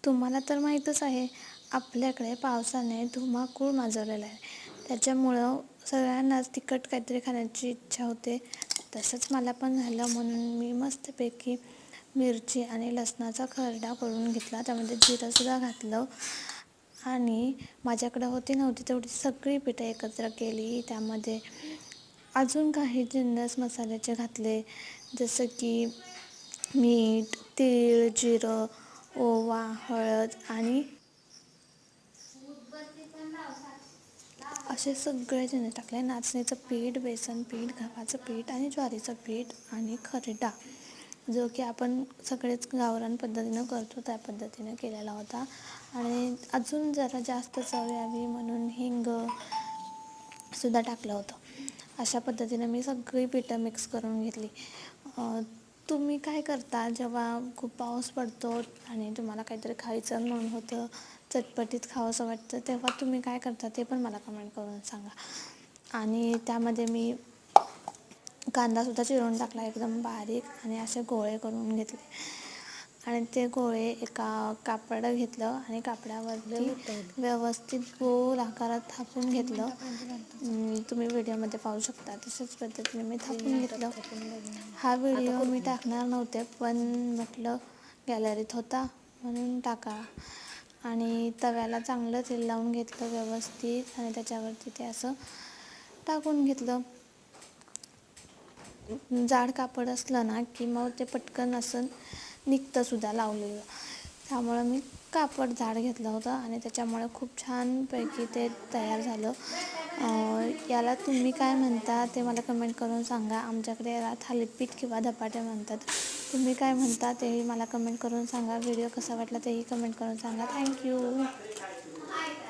तुम्हाला तर माहीतच आहे, आपल्याकडे पावसाने धुमाकूळ माजवलेला आहे. त्याच्यामुळं सगळ्यांनाच तिखट काहीतरी खाण्याची इच्छा होते. तसंच मला पण झालं, म्हणून मी मस्तपैकी मिरची आणि लसणाचा खरडा करून घेतला. त्यामध्ये जिरंसुद्धा घातलं आणि माझ्याकडं होती नव्हती तेवढी सगळी पिठं एकत्र केली. त्यामध्ये अजून काही जिन्नस मसाल्याचे घातले, जसं की मीठ, तीळ, जिरं, ओवा, हळद आणि असे सगळे जिन्नस टाकले. नाचणीचं पीठ, बेसन पीठ, गव्हाचं पीठ आणि ज्वारीचं पीठ आणि खरडा, जो की आपण सगळेच गावरान पद्धतीनं करतो त्या पद्धतीनं केलेला होता. आणि अजून जरा जास्त चव यावी म्हणून हिंग सुद्धा टाकलं होतं. अशा पद्धतीनं मी सगळी पिठं मिक्स करून घेतली. तुम्ही काय करता जेव्हा खूप पाऊस पडतो आणि तुम्हाला काहीतरी खायचं मन होतं, चटपटीत खावंसं वाटतं, तेव्हा तुम्ही काय करता ते पण मला कमेंट करून सांगा. आणि त्यामध्ये मी कांदासुद्धा चिरून टाकला एकदम बारीक आणि असे गोळे करून घेतले. आणि ते गोळे एका कापड घेतलं आणि कापडावरती व्यवस्थित गोल आकारात थापून घेतलं. तुम्ही व्हिडिओमध्ये पाहू शकता. तशाच पद्धतीने मी थापून घेतलं. हा व्हिडिओ मी टाकणार नव्हते, पण म्हटलं गॅलरीत होता म्हणून टाका. आणि तव्याला चांगलं तेल लावून घेतलं व्यवस्थित आणि त्याच्यावरती ते असं टाकून घेतलं. जाड कापड असलं ना की मग ते पटकन असं निघतंसुद्धा लावलेलं. त्यामुळं मी कापड जाड घेतलं होतं आणि त्याच्यामुळे खूप छानपैकी ते तयार झालं. याला तुम्ही काय म्हणता ते मला कमेंट करून सांगा. आमच्याकडे याला थालीपीठ किंवा धपाटे म्हणतात. तुम्ही काय म्हणता तेही मला कमेंट करून सांगा. व्हिडिओ कसा वाटला तेही कमेंट करून सांगा. थँक्यू.